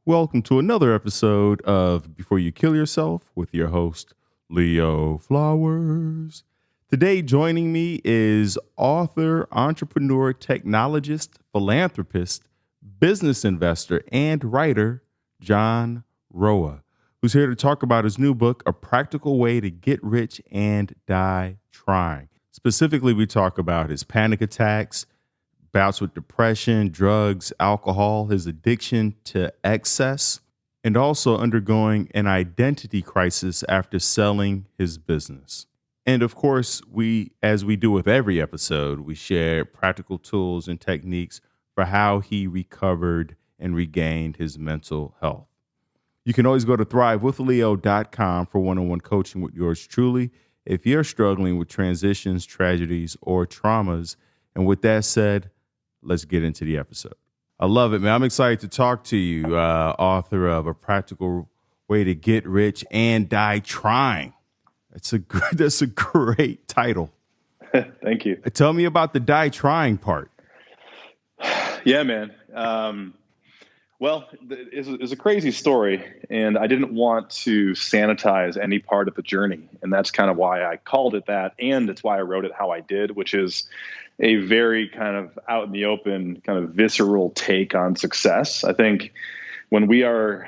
Welcome to another episode of Before You Kill Yourself with your host, Leo Flowers. Today, joining me is author, entrepreneur, technologist, philanthropist, business investor, and writer, John Roa, who's here to talk about his new book, A Practical Way to Get Rich and Die Trying. Specifically, we talk about his panic attacks, bouts with depression, drugs, alcohol, his addiction to excess, and also undergoing an identity crisis after selling his business. And of course, as we do with every episode, we share practical tools and techniques for how he recovered and regained his mental health. You can always go to thrivewithleo.com for one-on-one coaching with yours truly if you're struggling with transitions, tragedies, or traumas. And with that said, let's get into the episode. I love it, man. I'm excited to talk to you, author of A Practical Way to Get Rich and Die Trying. That's a great title. Thank you. Tell me about the die trying part. Yeah, man. Well, it's a crazy story, and I didn't want to sanitize any part of the journey, and that's kind of why I called it that, and it's why I wrote it how I did, which is a very kind of out in the open, kind of visceral take on success. I think when we're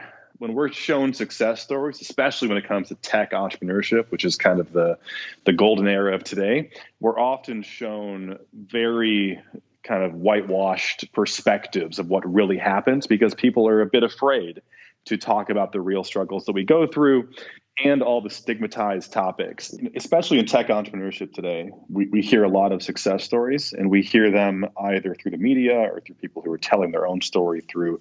shown success stories, especially when it comes to tech entrepreneurship, which is kind of the golden era of today, we're often shown very kind of whitewashed perspectives of what really happens because people are a bit afraid to talk about the real struggles that we go through and all the stigmatized topics. Especially in tech entrepreneurship today, we hear a lot of success stories, and we hear them either through the media or through people who are telling their own story through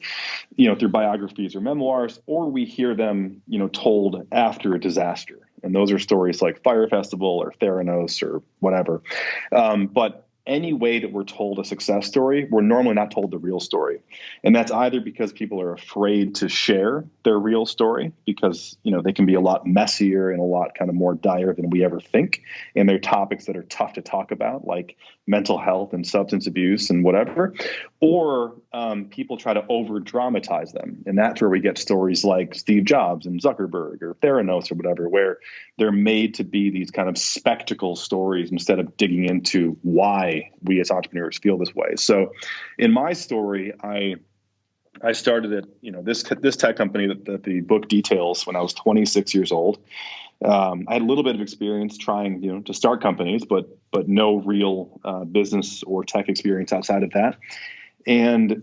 biographies or memoirs, or we hear them, told after a disaster. And those are stories like Fire Festival or Theranos or whatever. But any way that we're told a success story, we're normally not told the real story. And that's either because people are afraid to share their real story because, they can be a lot messier and a lot kind of more dire than we ever think. And they're topics that are tough to talk about, like mental health and substance abuse and whatever. Or people try to over dramatize them. And that's where we get stories like Steve Jobs and Zuckerberg or Theranos or whatever, where they're made to be these kind of spectacle stories instead of digging into why we as entrepreneurs feel this way. So in my story, I started at this tech company that the book details when I was 26 years old. I had a little bit of experience trying to start companies, but no real business or tech experience outside of that. And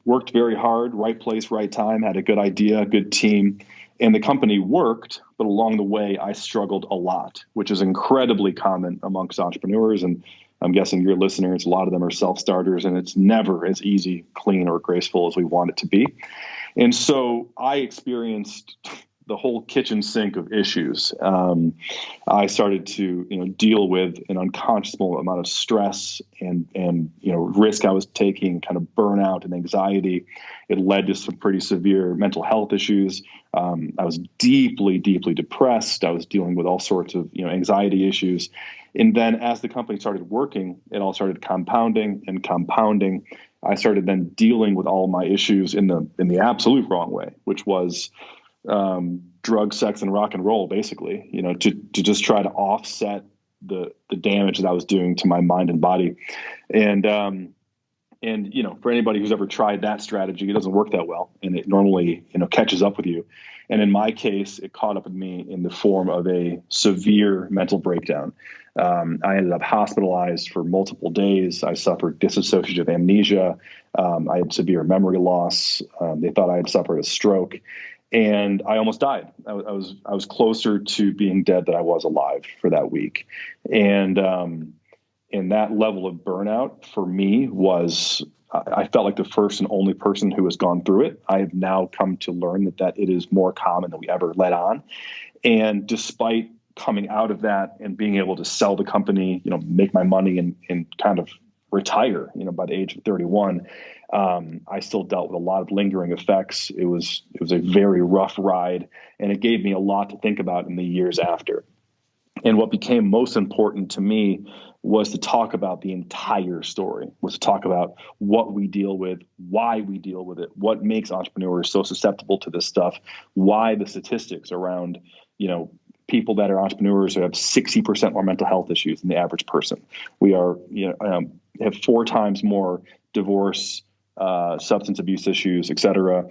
worked very hard, right place, right time, had a good idea, good team. And the company worked, but along the way, I struggled a lot, which is incredibly common amongst entrepreneurs. And I'm guessing your listeners, a lot of them are self-starters, and it's never as easy, clean, or graceful as we want it to be. And so I experienced the whole kitchen sink of issues. I started to deal with an unconscionable amount of stress and risk I was taking, kind of burnout and anxiety. It led to some pretty severe mental health issues. I was deeply, deeply depressed. I was dealing with all sorts of anxiety issues. And then as the company started working, it all started compounding and compounding. I started then dealing with all my issues in the absolute wrong way, which was drug, sex, and rock and roll, basically, to just try to offset the damage that I was doing to my mind and body. And for anybody who's ever tried that strategy, it doesn't work that well. And it normally, catches up with you. And in my case, it caught up with me in the form of a severe mental breakdown. I ended up hospitalized for multiple days. I suffered dissociative amnesia. I had severe memory loss. They thought I had suffered a stroke. And I almost died. I was closer to being dead than I was alive for that week. And that level of burnout for me was, I felt like the first and only person who has gone through it. I have now come to learn that it is more common than we ever let on. And despite coming out of that and being able to sell the company, make my money and kind of retire, by the age of 31, I still dealt with a lot of lingering effects. It was a very rough ride, and it gave me a lot to think about in the years after. And what became most important to me was to talk about the entire story, was to talk about what we deal with, why we deal with it, what makes entrepreneurs so susceptible to this stuff, why the statistics around, you know, people that are entrepreneurs who have 60% more mental health issues than the average person. We are, have 4 times more divorce, substance abuse issues, et cetera.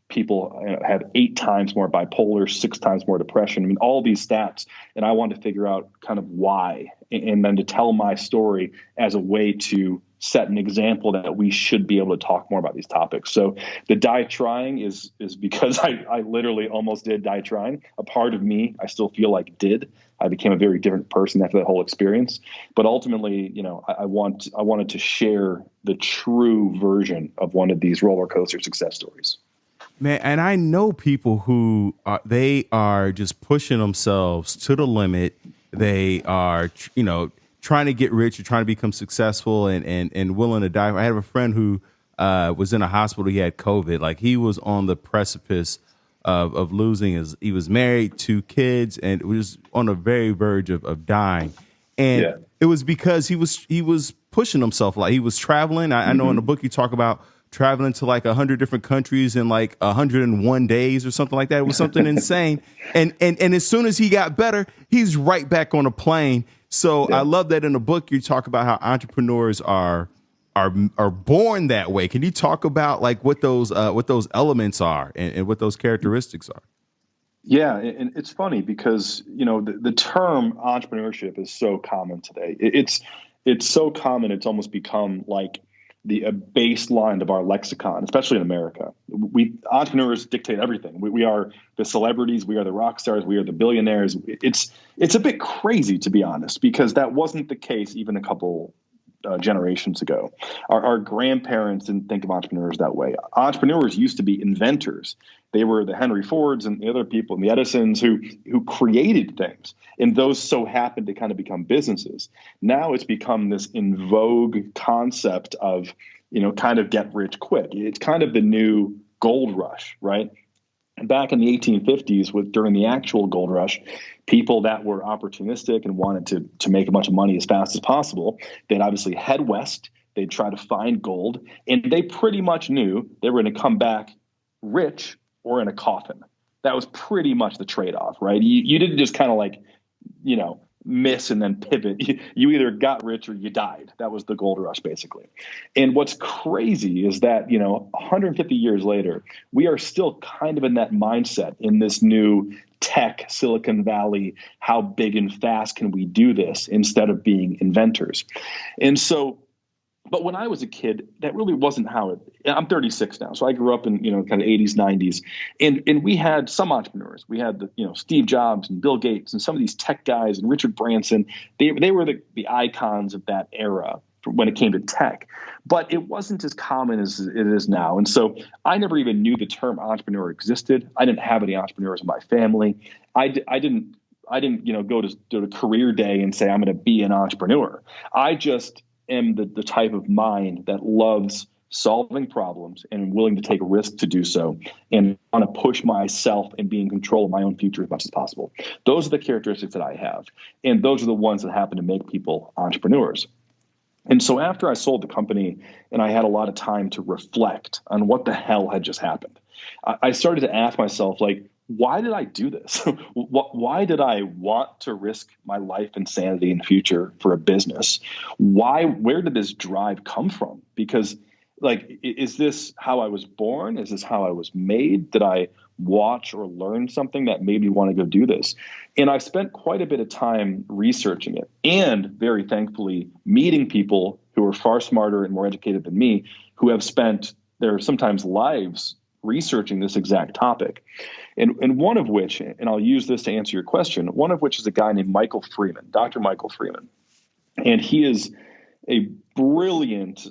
People have 8 times more bipolar, 6 times more depression. I mean, all these stats. And I wanted to figure out kind of why, and then to tell my story as a way to set an example that we should be able to talk more about these topics. So the die trying is because I literally almost did die trying. A part of me, I still feel like did. I became a very different person after that whole experience. But ultimately, I wanted to share the true version of one of these roller coaster success stories. Man, and I know people who they are just pushing themselves to the limit. They are, trying to get rich or trying to become successful and willing to die. I have a friend who was in a hospital. He had COVID. Like he was on the precipice of losing his. He was married, 2 kids, and was on the very verge of dying. And Yeah. it was because he was pushing himself. Like he was traveling. I know in the book you talk about traveling to like 100 different countries in like 101 days or something like that. It was something insane. And as soon as he got better, he's right back on a plane. So I Yeah. love that in the book you talk about how entrepreneurs are born that way. Can you talk about like what those elements are and what those characteristics are? Yeah, and it's funny because the term entrepreneurship is so common today. It's so common. It's almost become like the baseline of our lexicon, especially in America. We entrepreneurs dictate everything. We are the celebrities. We are the rock stars. We are the billionaires. It's a bit crazy, to be honest, because that wasn't the case even a couple generations ago. Our grandparents didn't think of entrepreneurs that way. Entrepreneurs used to be inventors. They were the Henry Fords and the other people and the Edisons who created things. And those so happened to kind of become businesses. Now it's become this in vogue concept of, kind of get rich quick. It's kind of the new gold rush, right? Back in the 1850s, during the actual gold rush, people that were opportunistic and wanted to make a bunch of money as fast as possible, they'd obviously head west. They'd try to find gold, and they pretty much knew they were going to come back rich or in a coffin. That was pretty much the trade-off, right? You didn't just kind of like, miss and then pivot. You either got rich or you died. That was the gold rush, basically. And what's crazy is that, 150 years later, we are still kind of in that mindset in this new tech Silicon Valley. How big and fast can we do this instead of being inventors? And so, but when I was a kid, that really wasn't how it. I'm 36 now, so I grew up in kind of 80s, 90s, and we had some entrepreneurs. We had Steve Jobs and Bill Gates and some of these tech guys and Richard Branson. They were the icons of that era when it came to tech, but it wasn't as common as it is now. And so I never even knew the term entrepreneur existed. I didn't have any entrepreneurs in my family. I didn't go to career day and say I'm going to be an entrepreneur. I just am the type of mind that loves solving problems and willing to take a risk to do so and want to push myself and be in control of my own future as much as possible. Those are the characteristics that I have. And those are the ones that happen to make people entrepreneurs. And so after I sold the company and I had a lot of time to reflect on what the hell had just happened, I started to ask myself, like, why did I do this? Why did I want to risk my life and sanity and future for a business? Where did this drive come from? Because, like, is this how I was born? Is this how I was made? Did I watch or learn something that made me want to go do this? And I spent quite a bit of time researching it and, very thankfully, meeting people who are far smarter and more educated than me, who have spent their sometimes lives researching this exact topic. And one of which, and I'll use this to answer your question, one of which is a guy named Michael Freeman, Dr. Michael Freeman. And he is a brilliant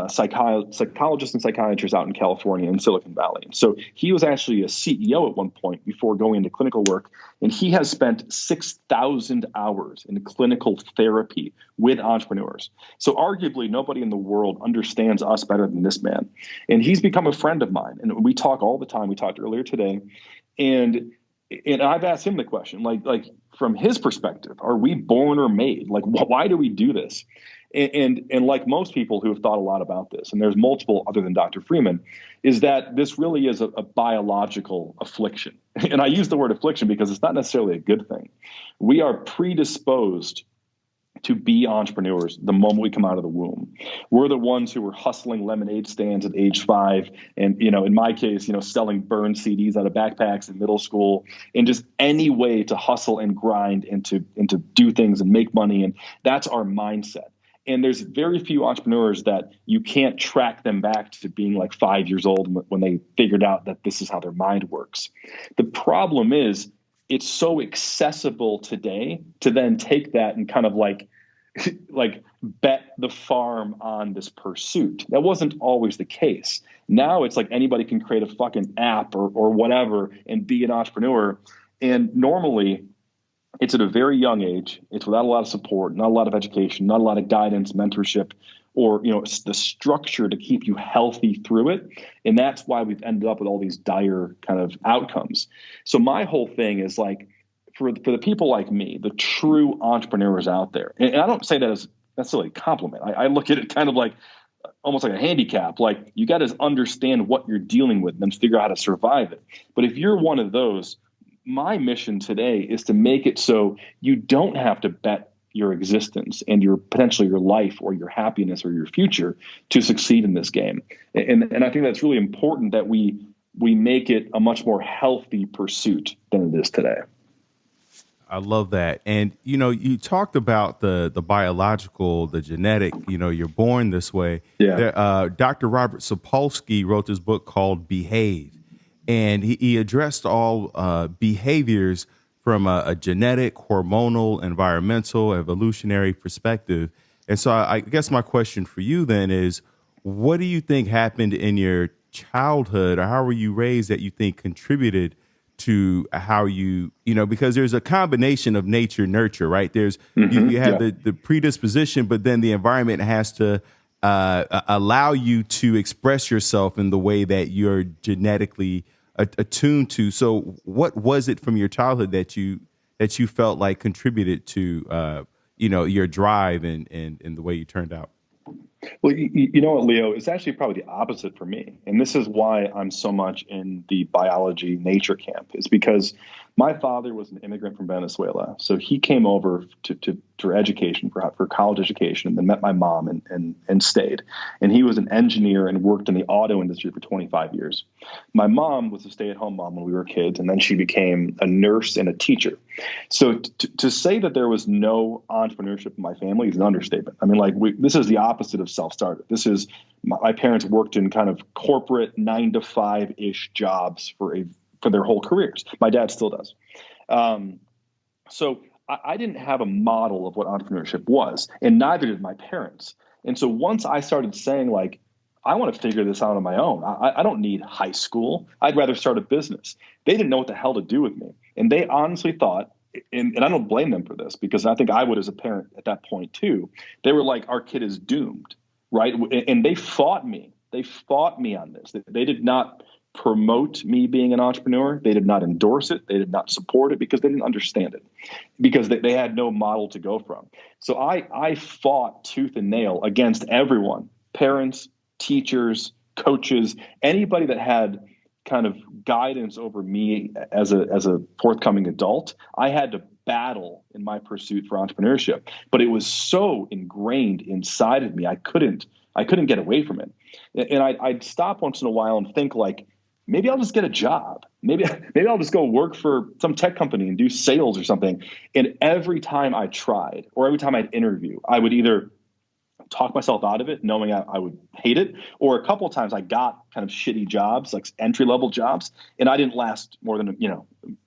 psychologist and psychiatrist out in California in Silicon Valley. And so he was actually a CEO at one point before going into clinical work. And he has spent 6,000 hours in clinical therapy with entrepreneurs. So arguably nobody in the world understands us better than this man. And he's become a friend of mine. And we talk all the time. We talked earlier today. And And I've asked him the question, like from his perspective, are we born or made? Like, why do we do this? And like most people who have thought a lot about this, and there's multiple other than Dr. Freeman, is that this really is a biological affliction. And I use the word affliction because it's not necessarily a good thing. We are predisposed to be entrepreneurs the moment we come out of the womb. We're the ones who were hustling lemonade stands at age 5. And, in my case, selling burned CDs out of backpacks in middle school, and just any way to hustle and grind and to do things and make money. And that's our mindset. And there's very few entrepreneurs that you can't track them back to being like 5 years old when they figured out that this is how their mind works. The problem is it's so accessible today to then take that and kind of like bet the farm on this pursuit. That wasn't always the case. Now it's like anybody can create a fucking app or whatever and be an entrepreneur. And normally it's at a very young age. It's without a lot of support, not a lot of education, not a lot of guidance, mentorship, or the structure to keep you healthy through it. And that's why we've ended up with all these dire kind of outcomes. So my whole thing is like, for the people like me, the true entrepreneurs out there, and I don't say that as necessarily a compliment. I look at it kind of like almost like a handicap. Like, you got to understand what you're dealing with and then figure out how to survive it. But if you're one of those, my mission today is to make it so you don't have to bet your existence and potentially your life or your happiness or your future to succeed in this game. And I think that's really important that we make it a much more healthy pursuit than it is today. I love that. And, you talked about the biological, the genetic, you're born this way. Yeah. Dr. Robert Sapolsky wrote this book called Behave, and he addressed all behaviors from a genetic, hormonal, environmental, evolutionary perspective. And so I guess my question for you then is, what do you think happened in your childhood, or how were you raised, that you think contributed to how because there's a combination of nature, nurture, right? There's you have the predisposition, but then the environment has to allow you to express yourself in the way that you're genetically attuned to. So what was it from your childhood that you felt like contributed to your drive and the way you turned out? Well, you know what, Leo, it's actually probably the opposite for me. And this is why I'm so much in the biology nature camp, is because my father was an immigrant from Venezuela. So he came over for education, for college education, and then met my mom and stayed. And he was an engineer and worked in the auto industry for 25 years. My mom was a stay-at-home mom when we were kids, and then she became a nurse and a teacher. So to say that there was no entrepreneurship in my family is an understatement. I mean, this is the opposite of self-starter. This is my parents worked in kind of corporate 9-to-5-ish jobs for their whole careers. My dad still does. So I didn't have a model of what entrepreneurship was, and neither did my parents. And so once I started saying, like, I want to figure this out on my own. I don't need high school. I'd rather start a business. They didn't know what the hell to do with me. And they honestly thought, and I don't blame them for this, because I think I would as a parent at that point too. They were like, our kid is doomed, right? And they fought me. They fought me on this. They did not promote me being an entrepreneur. They did not endorse it. They did not support it because they didn't understand it, because they had no model to go from. So I fought tooth and nail against everyone, parents, teachers, coaches, anybody that had kind of guidance over me as a forthcoming adult. I had to battle in my pursuit for entrepreneurship, but it was so ingrained inside of me. I couldn't get away from it. And I'd stop once in a while and think, like, maybe I'll just get a job. Maybe I'll just go work for some tech company and do sales or something. And every time I tried, or every time I'd interview, I would either talk myself out of it, knowing I would hate it, or a couple of times I got kind of shitty jobs, like entry-level jobs, and I didn't last more than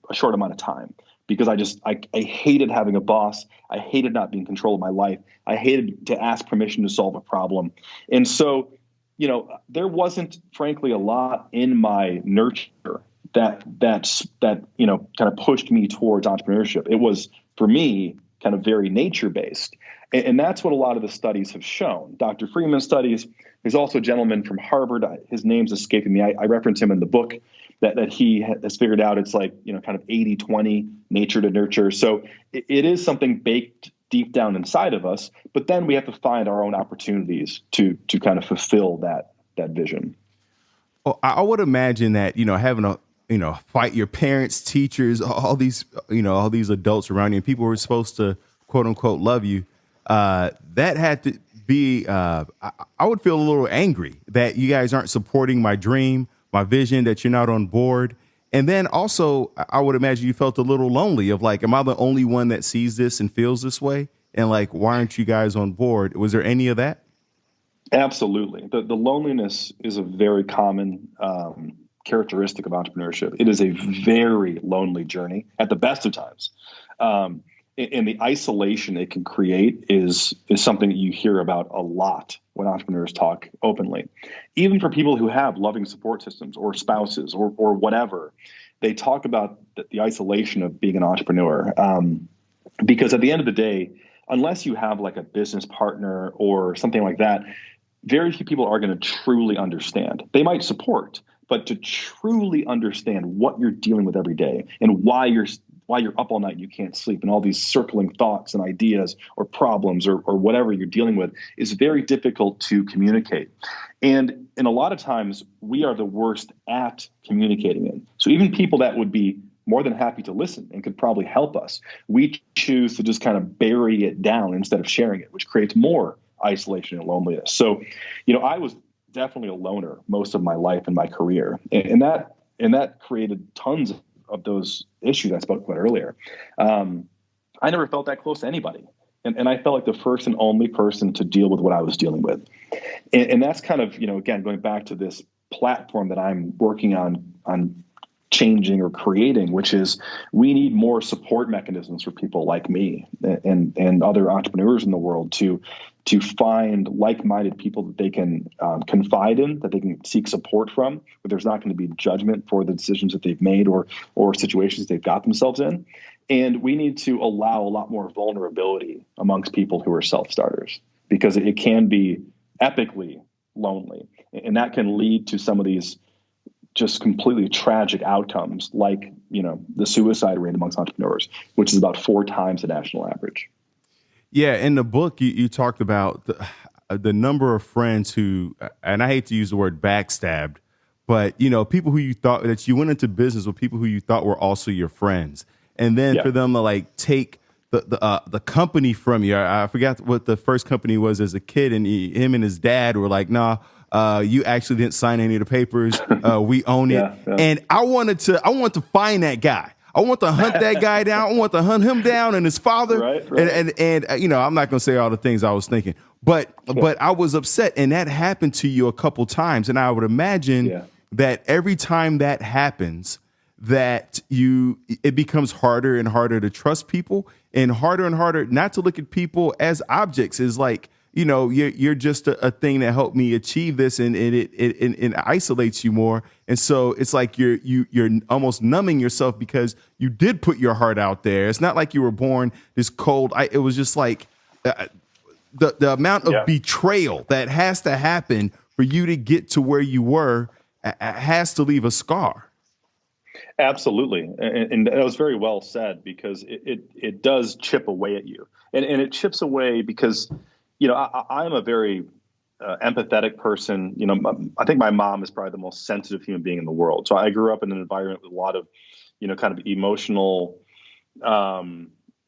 a short amount of time, because I hated having a boss. I hated not being in control of my life. I hated to ask permission to solve a problem. And so, there wasn't, frankly, a lot in my nurture that kind of pushed me towards entrepreneurship. It was, for me, kind of very nature based. And that's what a lot of the studies have shown. Dr. Freeman's studies, there's also a gentleman from Harvard, his name's escaping me. I reference him in the book that he has figured out it's like, kind of 80-20 nature to nurture. So it is something baked deep down inside of us, but then we have to find our own opportunities to kind of fulfill that vision. Well, I would imagine that, having a, fight your parents, teachers, all these, all these adults around you and people who are supposed to quote unquote love you. That had to be, I would feel a little angry that you guys aren't supporting my dream, my vision, that you're not on board. And then also, I would imagine you felt a little lonely of like, am I the only one that sees this and feels this way? And like, why aren't you guys on board? Was there any of that? Absolutely. The loneliness is a very common characteristic of entrepreneurship. It is a very lonely journey at the best of times. And the isolation it can create is something that you hear about a lot when entrepreneurs talk openly. Even for people who have loving support systems or spouses or whatever, they talk about the isolation of being an entrepreneur. Because at the end of the day, unless you have like a business partner or something like that, very few people are going to truly understand. They might support, but to truly understand what you're dealing with every day and why you're up all night and you can't sleep and all these circling thoughts and ideas or problems or whatever you're dealing with is very difficult to communicate. And a lot of times we are the worst at communicating it. So even people that would be more than happy to listen and could probably help us, we choose to just kind of bury it down instead of sharing it, which creates more isolation and loneliness. So, I was definitely a loner most of my life and my career. And that created tons of those issues I spoke about earlier. I never felt that close to anybody. And I felt like the first and only person to deal with what I was dealing with. And that's kind of, again, going back to this platform that I'm working on changing or creating, which is we need more support mechanisms for people like me and other entrepreneurs in the world to find like-minded people that they can confide in, that they can seek support from, where there's not going to be judgment for the decisions that they've made or situations they've got themselves in. And we need to allow a lot more vulnerability amongst people who are self-starters, because it can be epically lonely. And that can lead to some of these just completely tragic outcomes, like, the suicide rate amongst entrepreneurs, which is about 4 times the national average. Yeah, in the book, you talked about the number of friends who, and I hate to use the word backstabbed, but people who you thought that you went into business with, people who you thought were also your friends, and then for them to like take the company from you. I forgot what the first company was as a kid, and him and his dad were like, "Nah, you actually didn't sign any of the papers. We own it." Yeah. And I want to find that guy. I want to hunt that guy down. I want to hunt him down and his father. Right. And I'm not going to say all the things I was thinking, but I was upset, and that happened to you a couple times. And I would imagine that every time that happens, that it becomes harder and harder to trust people, and harder not to look at people as objects. Is like, you're just a thing that helped me achieve this, and it isolates you more. And so it's like you're almost numbing yourself because you did put your heart out there. It's not like you were born this cold. It was just like the amount of betrayal that has to happen for you to get to where you were has to leave a scar. Absolutely. And that was very well said, because it does chip away at you. And it chips away because, I'm a very empathetic person. I think my mom is probably the most sensitive human being in the world. So I grew up in an environment with a lot of, kind of emotional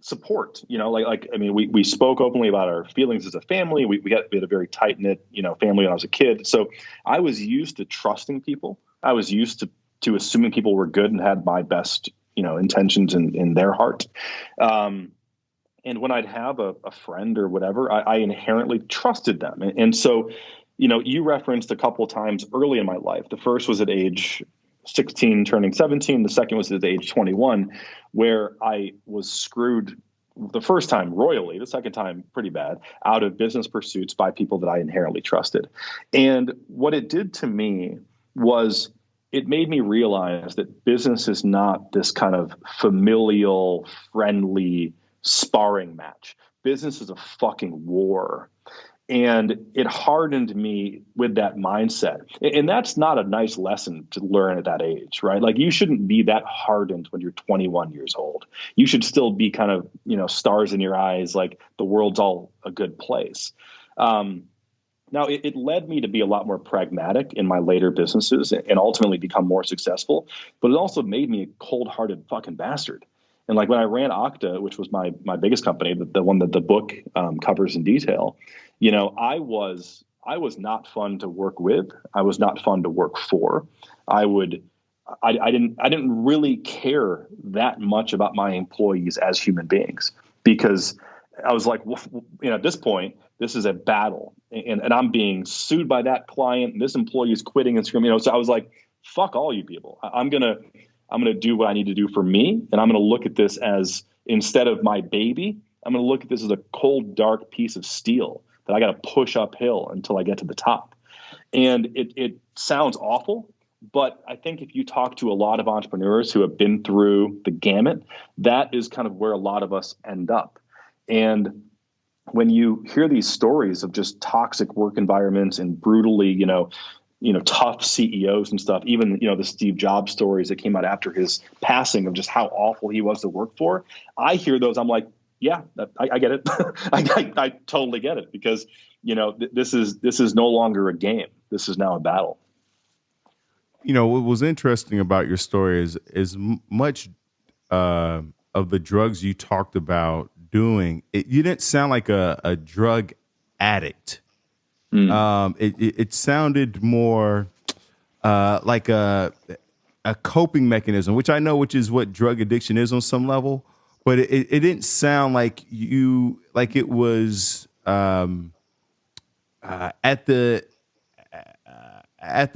support. We spoke openly about our feelings as a family. We had a very tight-knit, family when I was a kid. So I was used to trusting people. I was used to assuming people were good and had my best, intentions in their heart. And when I'd have a friend or whatever, I inherently trusted them. And so, you referenced a couple of times early in my life. The first was at age 16, turning 17. The second was at age 21, where I was screwed the first time royally, the second time pretty bad, out of business pursuits by people that I inherently trusted. And what it did to me was it made me realize that business is not this kind of familial, friendly sparring match. Business is a fucking war. And it hardened me with that mindset. And that's not a nice lesson to learn at that age, right? Like, you shouldn't be that hardened when you're 21 years old. You should still be kind of, stars in your eyes, like the world's all a good place. Now, it led me to be a lot more pragmatic in my later businesses and ultimately become more successful. But it also made me a cold-hearted fucking bastard. And like when I ran Okta, which was my biggest company, the one that the book covers in detail, I was not fun to work with. I was not fun to work for. I didn't really care that much about my employees as human beings, because I was like, well, at this point, this is a battle, and I'm being sued by that client, and this employee is quitting and screaming. So I was like, fuck all you people. I'm gonna do what I need to do for me, and I'm gonna look at this as, instead of my baby, I'm gonna look at this as a cold, dark piece of steel that I got to push uphill until I get to the top. And it sounds awful, but I think if you talk to a lot of entrepreneurs who have been through the gamut, that is kind of where a lot of us end up. And when you hear these stories of just toxic work environments and brutally, tough CEOs and stuff, even, the Steve Jobs stories that came out after his passing of just how awful he was to work for, I hear those, I'm like, yeah, I get it. I totally get it, because, this is no longer a game. This is now a battle. What was interesting about your story is much of the drugs you talked about doing, you didn't sound like a drug addict. It sounded more like a coping mechanism, which I know, which is what drug addiction is on some level, but it didn't sound like it was at the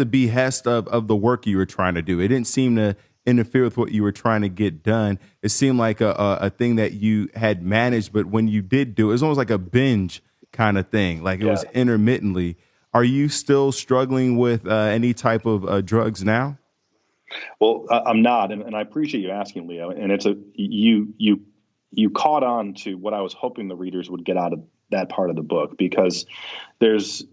behest of the work you were trying to do. It didn't seem to interfere with what you were trying to get done. It seemed like a thing that you had managed, but when you did do it, it was almost like a binge kind of thing. Like it was intermittently. Are you still struggling with any type of drugs now? Well, I'm not, and I appreciate you asking, Leo. And it's you caught on to what I was hoping the readers would get out of that part of the book, because there's,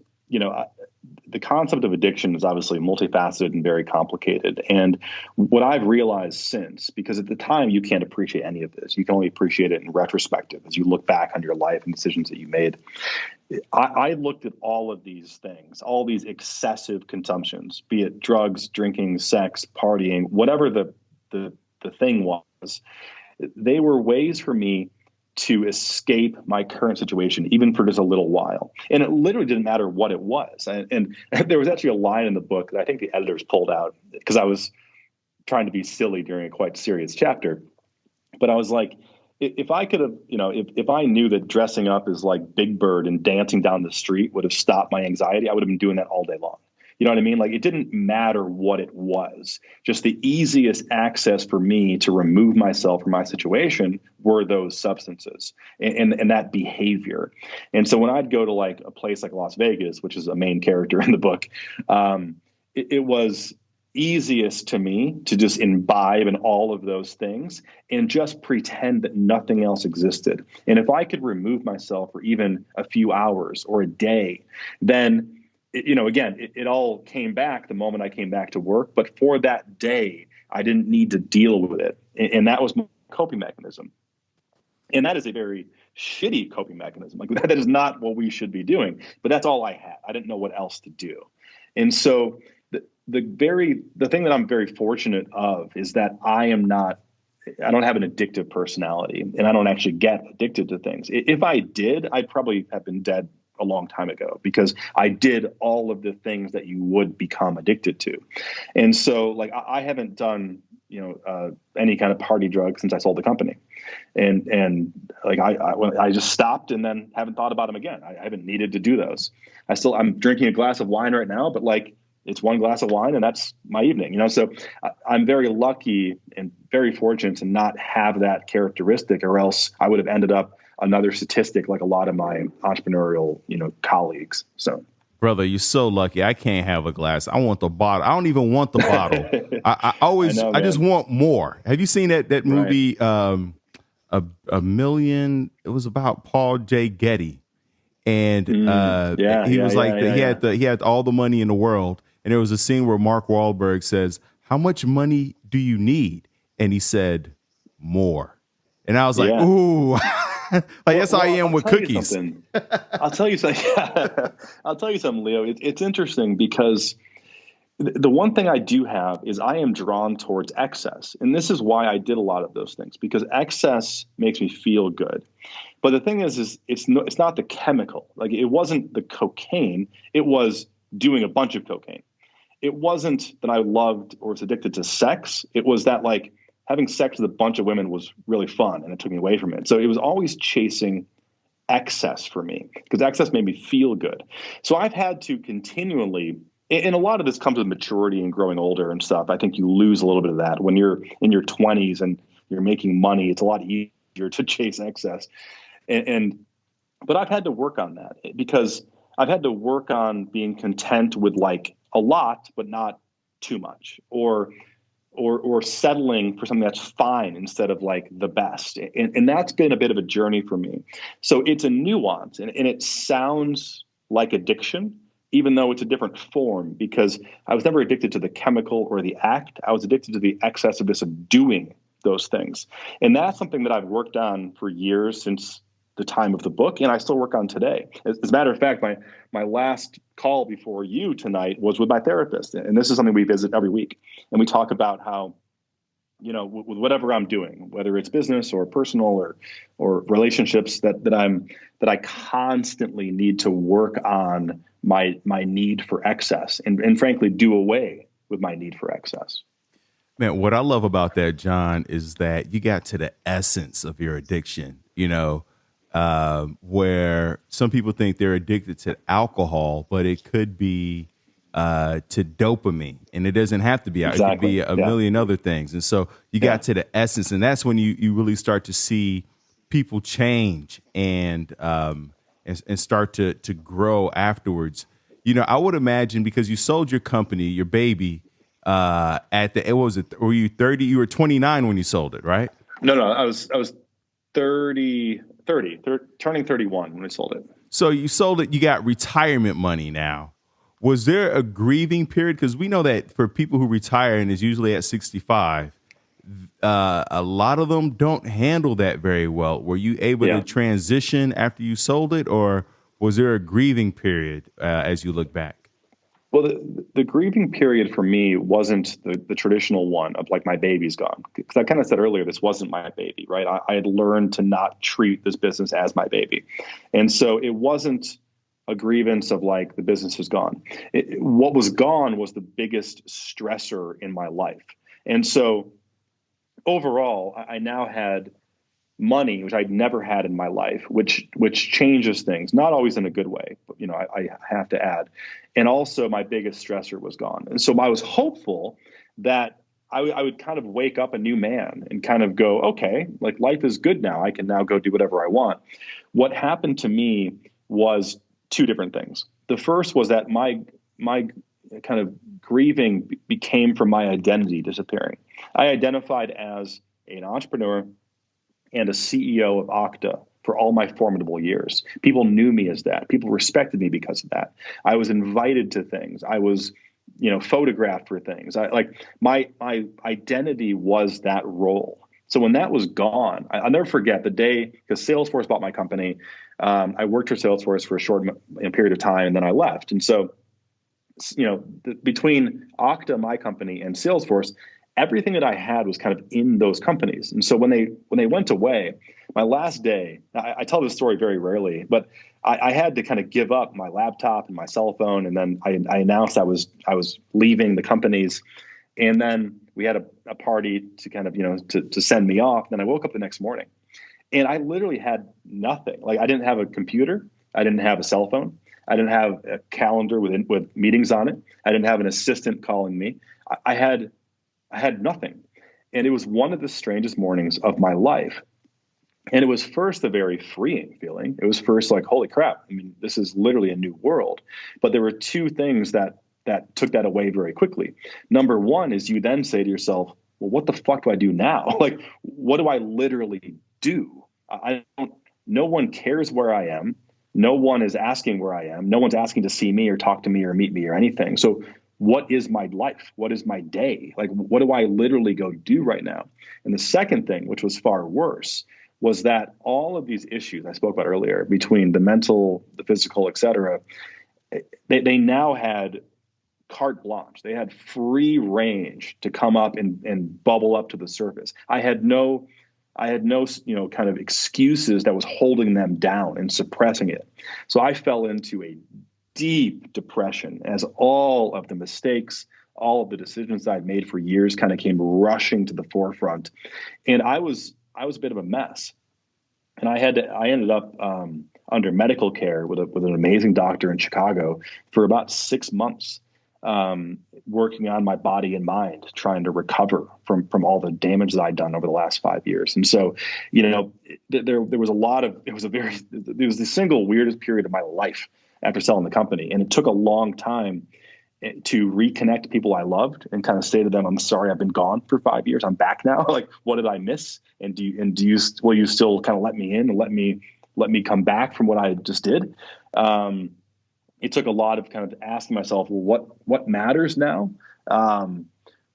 the concept of addiction is obviously multifaceted and very complicated. And what I've realized since, because at the time you can't appreciate any of this, you can only appreciate it in retrospective as you look back on your life and decisions that you made. I looked at all of these things, all these excessive consumptions, be it drugs, drinking, sex, partying, whatever the thing was. They were ways for me to escape my current situation, even for just a little while. And it literally didn't matter what it was. And there was actually a line in the book that I think the editors pulled out, because I was trying to be silly during a quite serious chapter. But I was like, if I could have, if I knew that dressing up as like Big Bird and dancing down the street would have stopped my anxiety, I would have been doing that all day long. You know what I mean? Like, it didn't matter what it was. Just the easiest access for me to remove myself from my situation were those substances and that behavior. And so when I'd go to like a place like Las Vegas, which is a main character in the book, it was easiest to me to just imbibe in all of those things and just pretend that nothing else existed. And if I could remove myself for even a few hours or a day, then again, it all came back the moment I came back to work. But for that day, I didn't need to deal with it. And that was my coping mechanism. And that is a very shitty coping mechanism. Like, that is not what we should be doing. But that's all I had. I didn't know what else to do. And so the thing that I'm very fortunate of is that I don't have an addictive personality, and I don't actually get addicted to things. If I did, I'd probably have been dead a long time ago, because I did all of the things that you would become addicted to. And so like, I haven't done, any kind of party drug since I sold the company. And like, I just stopped and then haven't thought about them again. I haven't needed to do those. I'm drinking a glass of wine right now, but like, it's one glass of wine and that's my evening, so I'm very lucky and very fortunate to not have that characteristic, or else I would have ended up another statistic like a lot of my entrepreneurial, colleagues. So, brother, you're so lucky. I can't have a glass. I want the bottle. I don't even want the bottle. I always, I just want more. Have you seen that movie, a million. It was about Paul J. Getty, and Yeah, he yeah, was yeah, like yeah, yeah. he had all the money in the world, and there was a scene where Mark Wahlberg says, "How much money do you need?" And he said, "More." And I was like, Yeah. "Ooh, like that's how I am I'll with tell you cookies." something. I'll tell you something. I'll tell you something, Leo. It's interesting because the one thing I do have is I am drawn towards excess. And this is why I did a lot of those things, because excess makes me feel good. But the thing is it's not the chemical. Like, it wasn't the cocaine. It was doing a bunch of cocaine. It wasn't that I loved or was addicted to sex. It was that, like, having sex with a bunch of women was really fun and it took me away from it. So it was always chasing excess for me because excess made me feel good. So I've had to continually, and a lot of this comes with maturity and growing older and stuff. I think you lose a little bit of that when you're in your 20s and you're making money. It's a lot easier to chase excess. And but I've had to work on that because I've had to work on being content with, like, a lot, but not too much, or settling for something that's fine instead of, like, the best. And that's been a bit of a journey for me. So it's a nuance, and it sounds like addiction, even though it's a different form, because I was never addicted to the chemical or the act. I was addicted to the excessiveness of doing those things. And that's something that I've worked on for years, since the time of the book, and I still work on today. As a matter of fact, my last call before you tonight was with my therapist, and this is something we visit every week, and we talk about how, with whatever I'm doing, whether it's business or personal or relationships, that I constantly need to work on my need for excess, and frankly do away with my need for excess. Man, what I love about that, John, is that you got to the essence of your addiction, where some people think they're addicted to alcohol, but it could be to dopamine, and it doesn't have to be. It could Exactly. be a Yeah. million other things. And so you Yeah. got to the essence, and that's when you really start to see people change and start to grow afterwards. I would imagine because you sold your company, your baby, at the it was it were you 30? You were 29 when you sold it, right? No. I was 30, turning 31 when I sold it. So you sold it, you got retirement money now. Was there a grieving period? Because we know that for people who retire, and it's usually at 65, a lot of them don't handle that very well. Were you able to Yeah. transition after you sold it, or was there a grieving period as you look back? Well, the grieving period for me wasn't the traditional one of, like, my baby's gone. Because I kind of said earlier, this wasn't my baby, right? I had learned to not treat this business as my baby. And so it wasn't a grievance of, like, the business is gone. What was gone was the biggest stressor in my life. And so overall, I now had money, which I'd never had in my life, which changes things, not always in a good way, but I have to add. And also my biggest stressor was gone. And so I was hopeful that I would kind of wake up a new man and kind of go, okay, like, life is good now. I can now go do whatever I want. What happened to me was two different things. The first was that my kind of grieving became from my identity disappearing. I identified as an entrepreneur and a CEO of Okta for all my formidable years. People knew me as that. People respected me because of that. I was invited to things. I was, photographed for things. My identity was that role. So when that was gone, I'll never forget the day, because Salesforce bought my company. I worked for Salesforce for a short period of time, and then I left. And so, between Okta, my company, and Salesforce, everything that I had was kind of in those companies. And so when they went away, my last day, I tell this story very rarely, but I had to kind of give up my laptop and my cell phone. And then I announced I was leaving the companies. And then we had a party to kind of, to send me off. Then I woke up the next morning and I literally had nothing. Like, I didn't have a computer. I didn't have a cell phone. I didn't have a calendar with meetings on it. I didn't have an assistant calling me. I had nothing. And it was one of the strangest mornings of my life. And it was first a very freeing feeling. It was first like, holy crap. I mean, this is literally a new world. But there were two things that took that away very quickly. Number one is you then say to yourself, well, what the fuck do I do now? Like, what do I literally do? I don't, no one cares where I am. No one is asking where I am. No one's asking to see me or talk to me or meet me or anything. So what is my life? What is my day? Like, what do I literally go do right now? And the second thing, which was far worse, was that all of these issues I spoke about earlier between the mental, the physical, et cetera, they now had carte blanche. They had free range to come up and bubble up to the surface. I had no, kind of excuses that was holding them down and suppressing it. So I fell into a deep depression as all of the mistakes, all of the decisions I'd made for years kind of came rushing to the forefront. And I was a bit of a mess. And I ended up under medical care with an amazing doctor in Chicago for about 6 months, working on my body and mind, trying to recover from all the damage that I'd done over the last 5 years. And so, there was a lot of, it was the single weirdest period of my life after selling the company. And it took a long time to reconnect people I loved and kind of say to them, I'm sorry, I've been gone for 5 years. I'm back now. Like, what did I miss? And will you still kind of let me in and let me come back from what I just did? It took a lot of kind of asking myself, well, what matters now?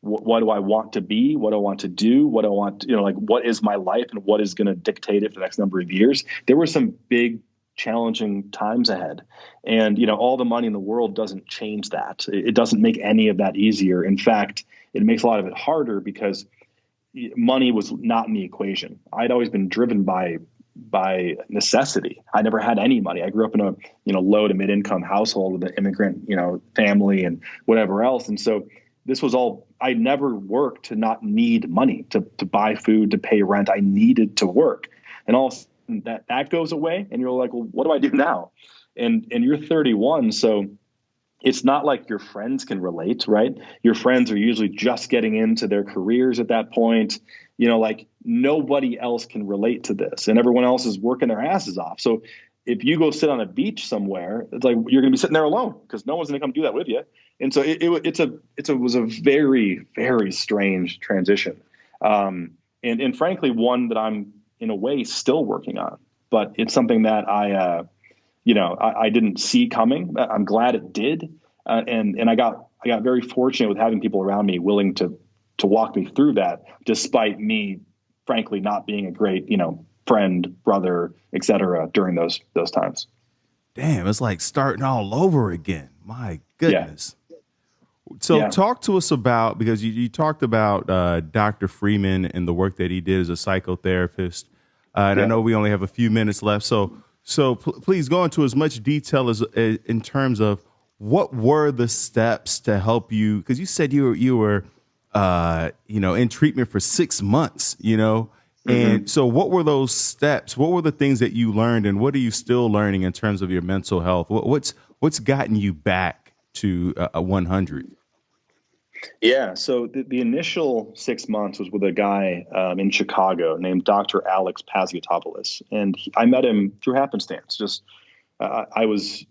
What do I want to be? What do I want to do? What do I want, what is my life and what is going to dictate it for the next number of years? There were some big, challenging times ahead. And, all the money in the world doesn't change that. It doesn't make any of that easier. In fact, it makes a lot of it harder because money was not in the equation. I'd always been driven by necessity. I never had any money. I grew up in a low to mid income household with an immigrant, family and whatever else. And so this was all, I never worked to not need money to buy food, to pay rent. I needed to work. And all of a sudden that goes away and you're like, well, what do I do now? And you're 31. So it's not like your friends can relate, right? Your friends are usually just getting into their careers at that point. Like nobody else can relate to this and everyone else is working their asses off. So if you go sit on a beach somewhere, it's like you're going to be sitting there alone because no one's going to come do that with you. And so it was a very, very strange transition. And frankly, one that I'm in a way still working on, but it's something that I didn't see coming. I'm glad it did. And I got very fortunate with having people around me willing to walk me through that, despite me, frankly, not being a great, friend, brother, et cetera, during those times. Damn, it's like starting all over again. My goodness. Yeah. So talk to us about, because you talked about Dr. Freeman and the work that he did as a psychotherapist. And I know we only have a few minutes left. So please go into as much detail as in terms of what were the steps to help you, because you said you were in treatment for 6 months, and so what were those steps? What were the things that you learned, and what are you still learning in terms of your mental health? What's gotten you back to 100? Yeah. So the initial 6 months was with a guy in Chicago named Dr. Alex Pasiotopoulos. And I met him through happenstance. Just I was,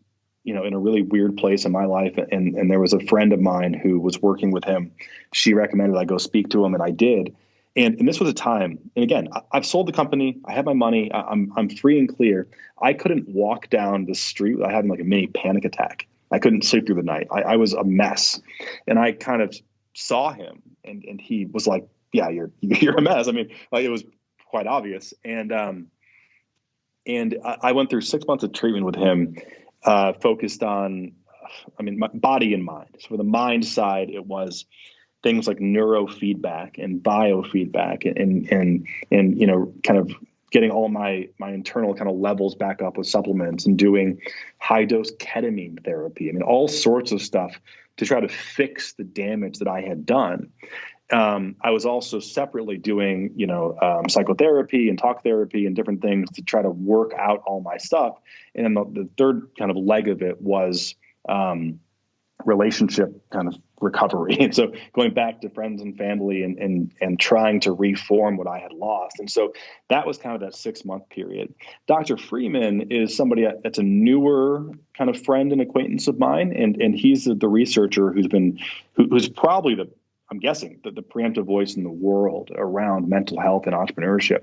in a really weird place in my life. And there was a friend of mine who was working with him. She recommended I go speak to him, and I did. And this was a time, and again, I've sold the company. I have my money. I'm free and clear. I couldn't walk down the street without having like a mini panic attack. I couldn't sleep through the night. I was a mess. And I kind of saw him and he was like, yeah, you're a mess. I mean, like it was quite obvious. And I went through 6 months of treatment with him, focused on, my body and mind. So for the mind side, it was things like neurofeedback and biofeedback and kind of getting all my internal kind of levels back up with supplements and doing high dose ketamine therapy. All sorts of stuff to try to fix the damage that I had done. I was also separately doing, psychotherapy and talk therapy and different things to try to work out all my stuff. And then the third kind of leg of it was relationship kind of recovery. And so going back to friends and family and trying to reform what I had lost. And so that was kind of that 6 month period. Dr. Freeman is somebody that's a newer kind of friend and acquaintance of mine. And he's the researcher who's probably I'm guessing, the preemptive voice in the world around mental health and entrepreneurship.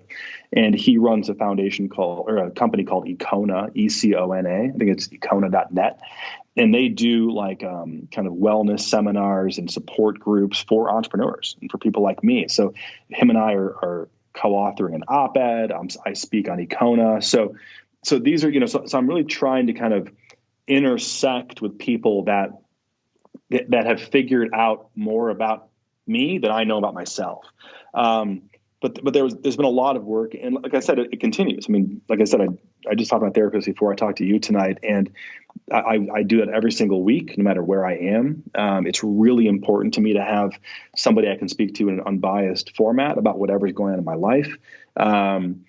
And he runs a foundation called, or a company called Econa, ECONA. I think it's econa.net. And they do like kind of wellness seminars and support groups for entrepreneurs and for people like me. So him and I are co-authoring an op-ed. I speak on Econa. So these are, so I'm really trying to kind of intersect with people that have figured out more about me than I know about myself. But there's been a lot of work, and like I said, it continues. I mean, like I said, I just talked to my therapist before I talked to you tonight, and I do it every single week, no matter where I am. It's really important to me to have somebody I can speak to in an unbiased format about whatever's going on in my life. And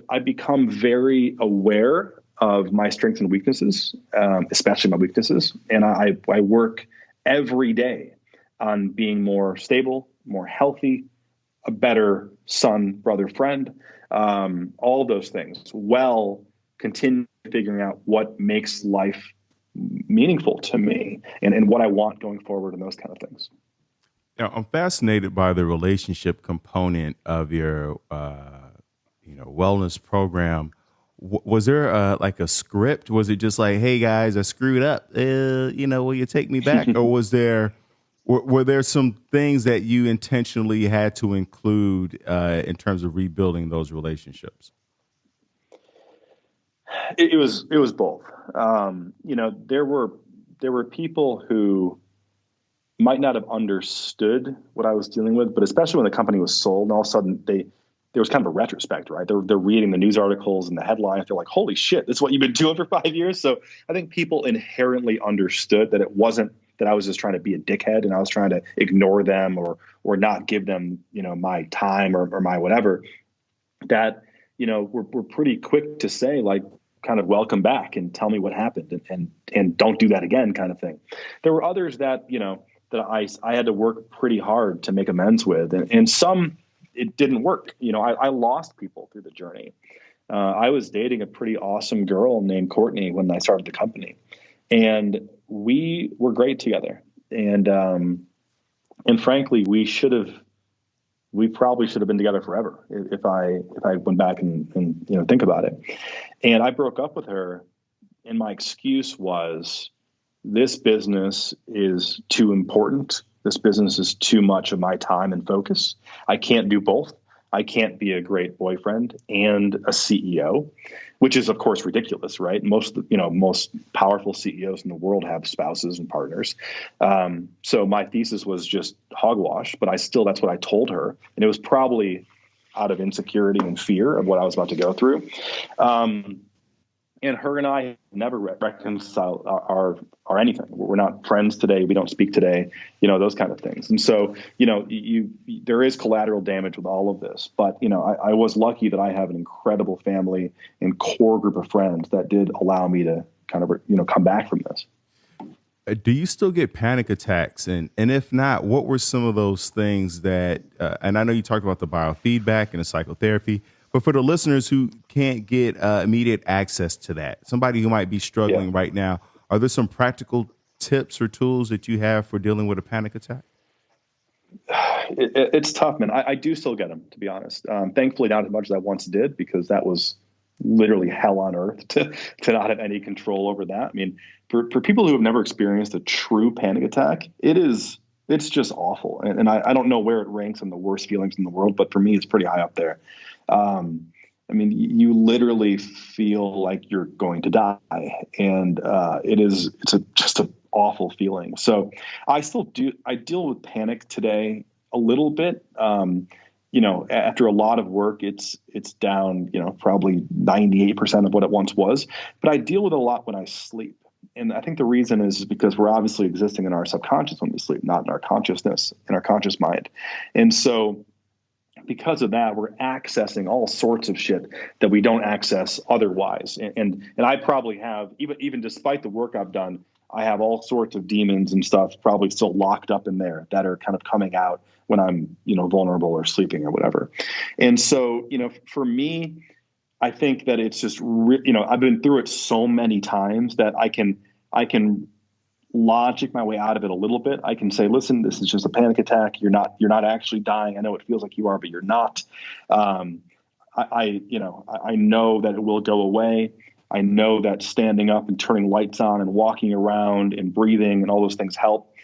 I've become very aware of my strengths and weaknesses, especially my weaknesses. And I work every day on being more stable, more healthy, a better son, brother, friend, all of those things, while continue figuring out what makes life meaningful to me and what I want going forward and those kind of things. Now, I'm fascinated by the relationship component of your, wellness program. Was there like a script? Was it just like, "Hey guys, I screwed up. Will you take me back?" Or were there some things that you intentionally had to include in terms of rebuilding those relationships? It was both. There were people who might not have understood what I was dealing with, but especially when the company was sold, and all of a sudden there was kind of a retrospect, right? They're reading the news articles and the headlines. They're like, "Holy shit, this is what you've been doing for 5 years." So I think people inherently understood that it wasn't that I was just trying to be a dickhead and I was trying to ignore them or not give them, my time or my whatever. That, we're pretty quick to say, like, kind of welcome back and tell me what happened and don't do that again, kind of thing. There were others that, that I had to work pretty hard to make amends with, and some it didn't work. I lost people through the journey. I was dating a pretty awesome girl named Courtney when I started the company, and we were great together. And frankly, we probably should have been together forever if I went back and think about it. And I broke up with her, and my excuse was, this business is too important. This business is too much of my time and focus. I can't do both. I can't be a great boyfriend and a CEO, which is of course ridiculous, right? Most powerful CEOs in the world have spouses and partners. So my thesis was just hogwash, but that's what I told her. And it was probably out of insecurity and fear of what I was about to go through. And her and I never reconciled our anything. We're not friends today. We don't speak today, those kind of things. And so, there is collateral damage with all of this. But, I was lucky that I have an incredible family and core group of friends that did allow me to kind of, come back from this. Do you still get panic attacks? And if not, what were some of those things that, and I know you talked about the biofeedback and the psychotherapy, but for the listeners who can't get immediate access to that, somebody who might be struggling right now, are there some practical tips or tools that you have for dealing with a panic attack? It's tough, man. I do still get them, to be honest. Thankfully, not as much as I once did, because that was literally hell on earth to not have any control over that. I mean, for people who have never experienced a true panic attack, it's just awful. And I don't know where it ranks on the worst feelings in the world, but for me, it's pretty high up there. I mean, you literally feel like you're going to die, and it's just an awful feeling. So I deal with panic today a little bit. After a lot of work, it's down, probably 98% of what it once was, but I deal with it a lot when I sleep. And I think the reason is because we're obviously existing in our subconscious when we sleep, not in our consciousness, in our conscious mind. And so because of that, we're accessing all sorts of shit that we don't access otherwise. And I probably have, even despite the work I've done, I have all sorts of demons and stuff probably still locked up in there that are kind of coming out when I'm, vulnerable or sleeping or whatever. And so, for me, I think that it's just, I've been through it so many times that I can logic my way out of it a little bit. I can say, listen, this is just a panic attack. You're not actually dying. I know it feels like you are, but you're not. I know that it will go away. I know that standing up and turning lights on and walking around and breathing and all those things help.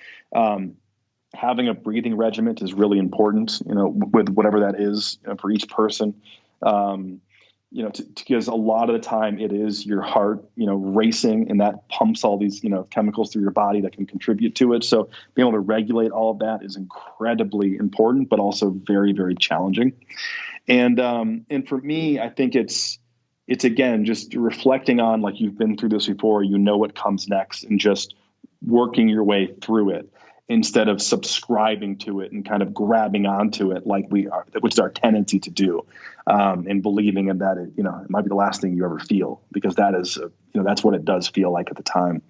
Having a breathing regimen is really important, with whatever that is, for each person. Because a lot of the time it is your heart, racing, and that pumps all these, chemicals through your body that can contribute to it. So being able to regulate all of that is incredibly important, but also very, very challenging. And for me, I think it's again, just reflecting on, like, you've been through this before, what comes next, and just working your way through it instead of subscribing to it and kind of grabbing onto it like we are, which is our tendency to do, and believing in that it might be the last thing you ever feel, because that is, that's what it does feel like at the time.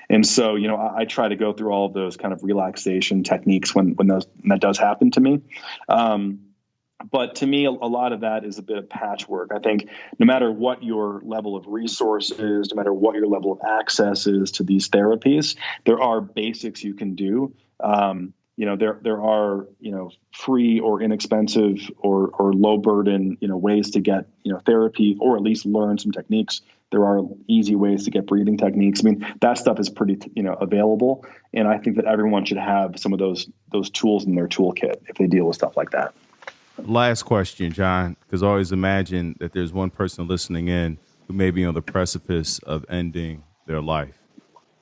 And so, I try to go through all of those kind of relaxation techniques when that does happen to me. But to me, a lot of that is a bit of patchwork. I think no matter what your level of resources, no matter what your level of access is to these therapies, there are basics you can do. There are, free or inexpensive or low burden, ways to get, therapy, or at least learn some techniques. There are easy ways to get breathing techniques. I mean, that stuff is pretty, available. And I think that everyone should have some of those tools in their toolkit if they deal with stuff like that. Last question, John, because I always imagine that there's one person listening in who may be on the precipice of ending their life.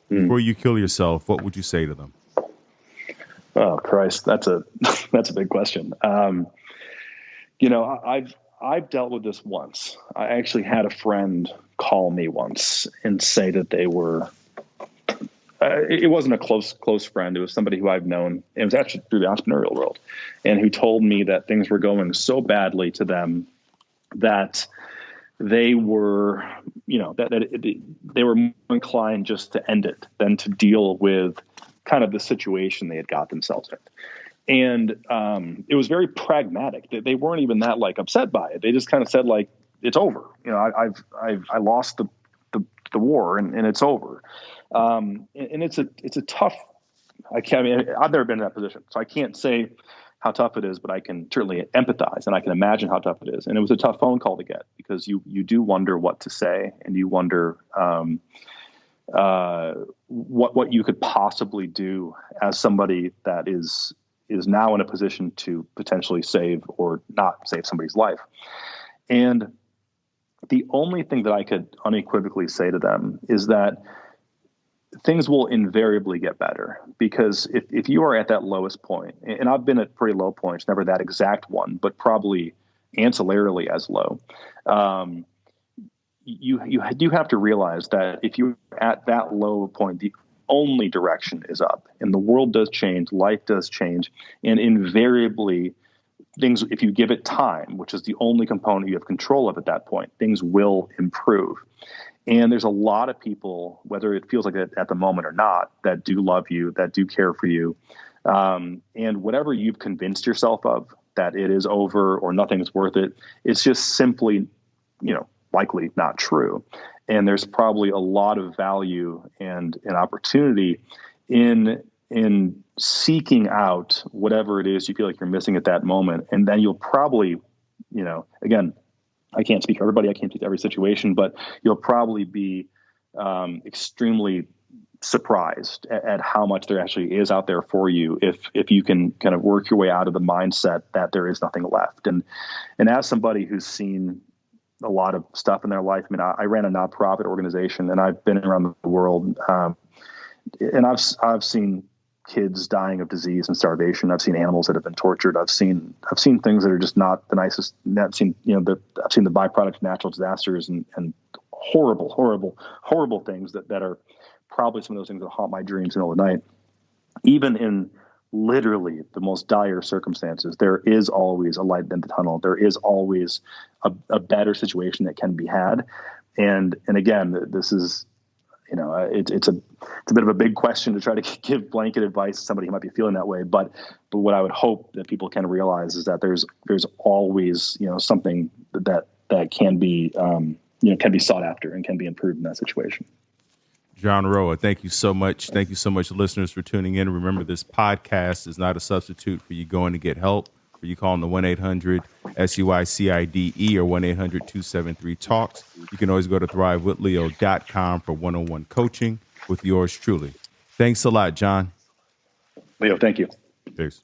Before you kill yourself, what would you say to them? Oh, Christ, that's a big question. I've dealt with this once. I actually had a friend call me once and say that they were. It wasn't a close friend. It was somebody who I've known. It was actually through the entrepreneurial world, and who told me that things were going so badly to them that they were, they were more inclined just to end it than to deal with kind of the situation they had got themselves in. And it was very pragmatic. They weren't even that upset by it. They just kind of said, it's over. I lost the war and it's over. And it's a tough. I've never been in that position, so I can't say how tough it is, but I can certainly empathize, and I can imagine how tough it is. And it was a tough phone call to get, because you do wonder what to say, and you wonder what you could possibly do as somebody that is now in a position to potentially save or not save somebody's life. And the only thing that I could unequivocally say to them is that things will invariably get better, because if you are at that lowest point, and I've been at pretty low points, never that exact one, but probably ancillarily as low, you do have to realize that if you're at that low point, the only direction is up, and the world does change, life does change, and invariably things, if you give it time, which is the only component you have control of at that point, things will improve. And there's a lot of people, whether it feels like it at the moment or not, that do love you, that do care for you. And whatever you've convinced yourself of, that it is over or nothing's worth it, it's just simply, likely not true. And there's probably a lot of value and an opportunity in seeking out whatever it is you feel like you're missing at that moment. And then you'll probably, again, I can't speak for everybody, I can't speak to every situation, but you'll probably be extremely surprised at how much there actually is out there for you if you can kind of work your way out of the mindset that there is nothing left. And as somebody who's seen a lot of stuff in their life, I ran a nonprofit organization, and I've been around the world, and I've seen kids dying of disease and starvation. I've seen animals that have been tortured. I've seen things that are just not the nicest. I've seen the byproducts of natural disasters and horrible things that are probably some of those things that haunt my dreams in the middle of the night. Even in literally the most dire circumstances, there is always a light in the tunnel. There is always a better situation that can be had. And again, this is, it's a bit of a big question to try to give blanket advice to somebody who might be feeling that way. But what I would hope that people can realize is that there's always, something that can be, can be sought after and can be improved in that situation. John Roa, thank you so much. Thank you so much, listeners, for tuning in. Remember, this podcast is not a substitute for you going to get help, for you calling the 1-800-SUICIDE or 1-800-273-TALKS. You can always go to thrivewithleo.com for one-on-one coaching with yours truly. Thanks a lot, John. Leo, thank you. Thanks.